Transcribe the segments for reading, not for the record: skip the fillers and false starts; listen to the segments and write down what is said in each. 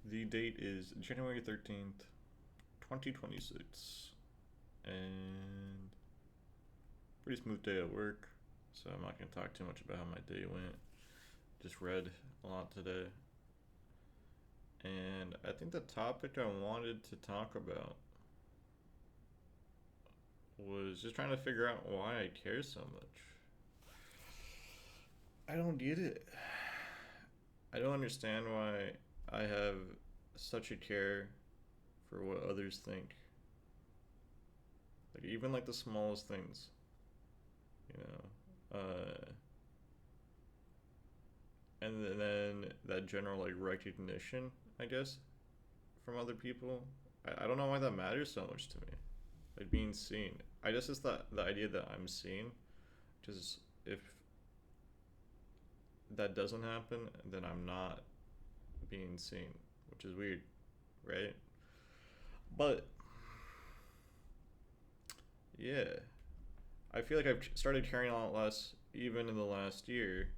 The date is January 13th, 2026. And pretty smooth day at work, so I'm not going to talk too much about how my day went. Just read a lot today. And I think the topic I wanted to talk about was just trying to figure out why I care so much. I don't get it. I don't understand why I have such a care for what others think. Like even like the smallest things, you know. And then that general like recognition, I guess, from other people. I don't know why that matters so much to me. Like being seen. I guess it's the idea that I'm seen. Because if that doesn't happen, then I'm not being seen, which is weird, right? But yeah, I feel like I've started caring a lot less even in the last year,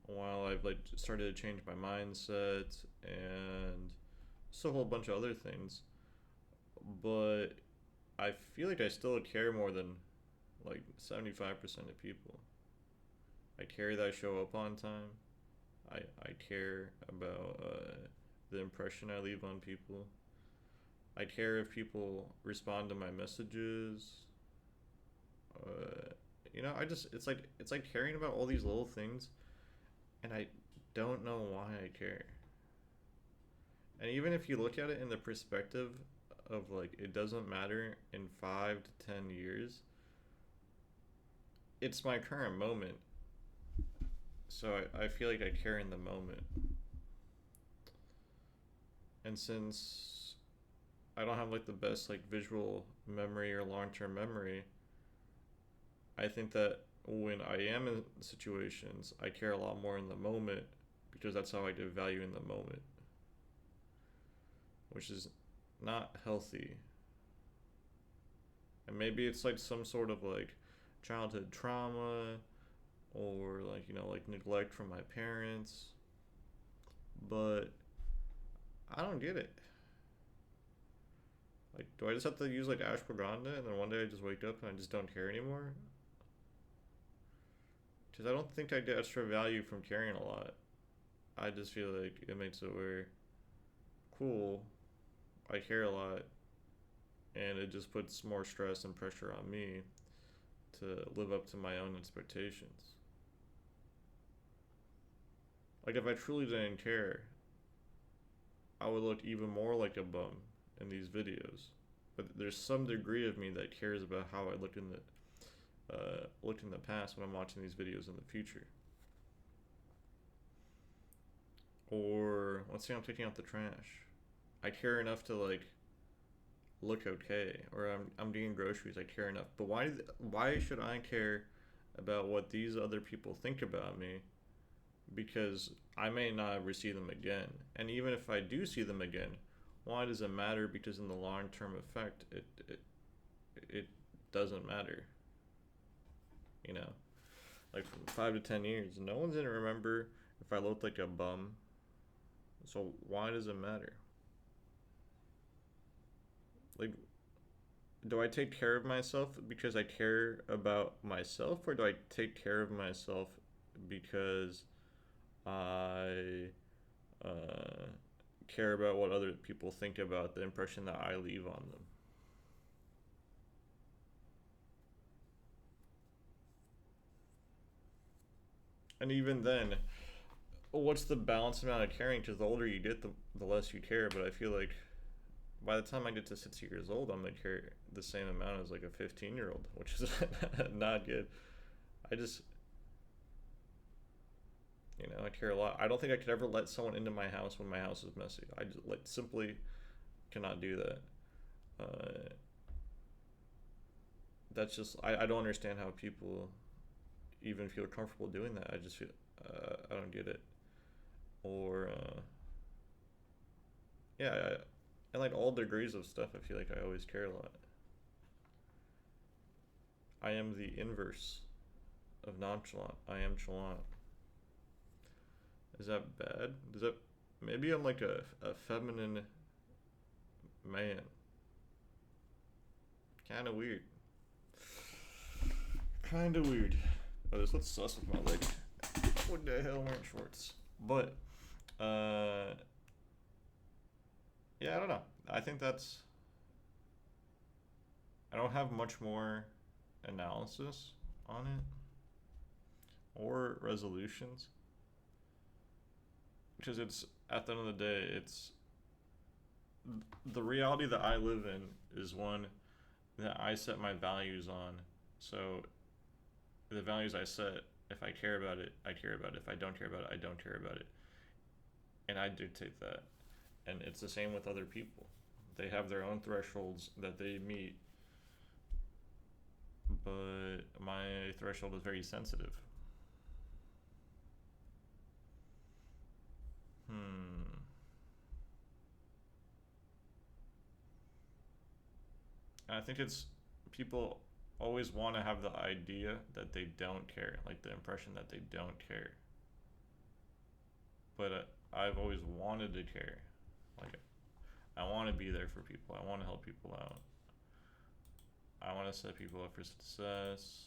while I've like started to change my mindset and still a whole bunch of other things. But I feel like I still care more than like 75% of people. I care that I show up on time. I care about the impression I leave on people. I care if people respond to my messages. Uh, it's like caring about all these little things, and I don't know why I care. And even if you look at it in the perspective of like it doesn't matter in 5 to 10 years, it's my current moment. So I feel like I care in the moment. And since I don't have like the best like visual memory or long term memory, I think that when I am in situations, I care a lot more in the moment because that's how I give value in the moment, which is not healthy. And maybe it's like some sort of like childhood trauma or like, like neglect from my parents, but I don't get it. Like, do I just have to use like ashwagandha and then one day I just wake up and I just don't care anymore? Because I don't think I get extra value from caring a lot. I just feel like it makes it where, cool, I care a lot, and it just puts more stress and pressure on me to live up to my own expectations. Like, if I truly didn't care, I would look even more like a bum in these videos. But there's some degree of me that cares about how I looked in the past when I'm watching these videos in the future. Or let's say I'm taking out the trash. I care enough to like look okay, or I'm getting groceries. I care enough. But why should I care about what these other people think about me? Because I may not ever see them again. And even if I do see them again, why does it matter? Because in the long term effect, it doesn't matter. You know, like from 5 to 10 years, no one's gonna remember if I looked like a bum. So why does it matter? Like, do I take care of myself because I care about myself, or do I take care of myself because I uh, care about what other people think about the impression that I leave on them? And even then, what's the balanced amount of caring? Because the older you get, the less you care. But I feel like by the time I get to 60 years old, I'm gonna care the same amount as like a 15-year-old, which is not good. I just, I care a lot. I don't think I could ever let someone into my house when my house is messy. I just like simply cannot do that. Uh, that's just I don't understand how people even feel comfortable doing that. I just feel I don't get it. Or yeah, and like all degrees of stuff, I feel like I always care a lot. I am the inverse of nonchalant. I am chalant. Is that bad? Does that maybe I'm like a feminine man. Kind of weird. Kind of weird. Oh, this looks sus with my leg. What the hell, I'm wearing shorts? But, uh, yeah, I don't know. I think that's. I don't have much more analysis on it or resolutions because it's at the end of the day, it's the reality that I live in is one that I set my values on. So the values I set, if I care about it, I care about it. If I don't care about it, I don't care about it. And I dictate that. And it's the same with other people. They have their own thresholds that they meet, but my threshold is very sensitive. Hmm. And I think it's people always want to have the idea that they don't care, like the impression that they don't care. But I've always wanted to care. Like I want to be there for people. I want to help people out. I want to set people up for success.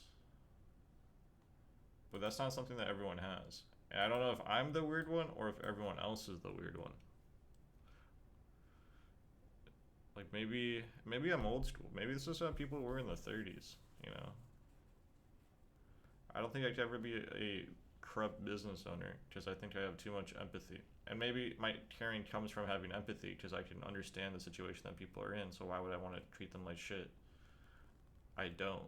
But that's not something that everyone has. And I don't know if I'm the weird one or if everyone else is the weird one. Like maybe I'm old school. Maybe this is how people were in the 30s. You know, I don't think I could ever be a corrupt business owner because I think I have too much empathy. And maybe my caring comes from having empathy because I can understand the situation that people are in. So why would I want to treat them like shit? I don't.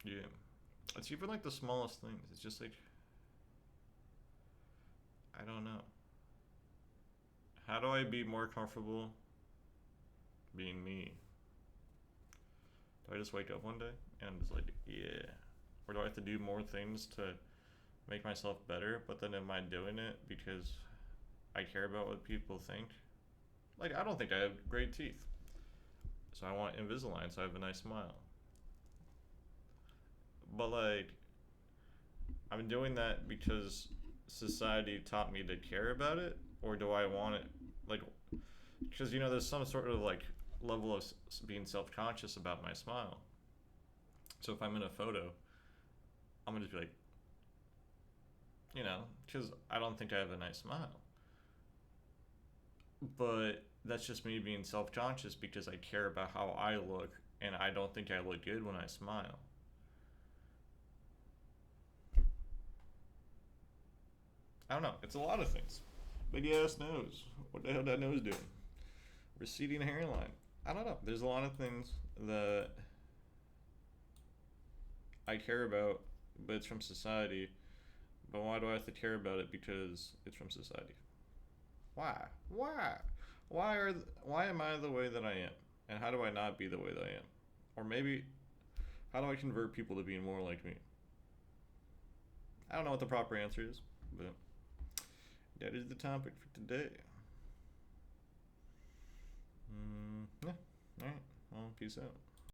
Yeah. It's even like the smallest things. It's just like I don't know. How do I be more comfortable being me? Do I just wake up one day and I'm just like, yeah? Or do I have to do more things to make myself better? But then am I doing it because I care about what people think? Like, I don't think I have great teeth. So I want Invisalign so I have a nice smile. But, like, I'm doing that because society taught me to care about it? Or do I want it? Like, because, there's some sort of, like, level of being self conscious about my smile. So if I'm in a photo, I'm gonna just be like, because I don't think I have a nice smile. But that's just me being self conscious because I care about how I look and I don't think I look good when I smile. I don't know. It's a lot of things. Big ass nose. What the hell that nose doing? Receding hairline. I don't know. There's a lot of things that I care about, but it's from society. But why do I have to care about it because it's from society? Why? Why? Why am I the way that I am? And how do I not be the way that I am? Or maybe how do I convert people to being more like me? I don't know what the proper answer is, but that is the topic for today. Yeah. All right. Well, peace out.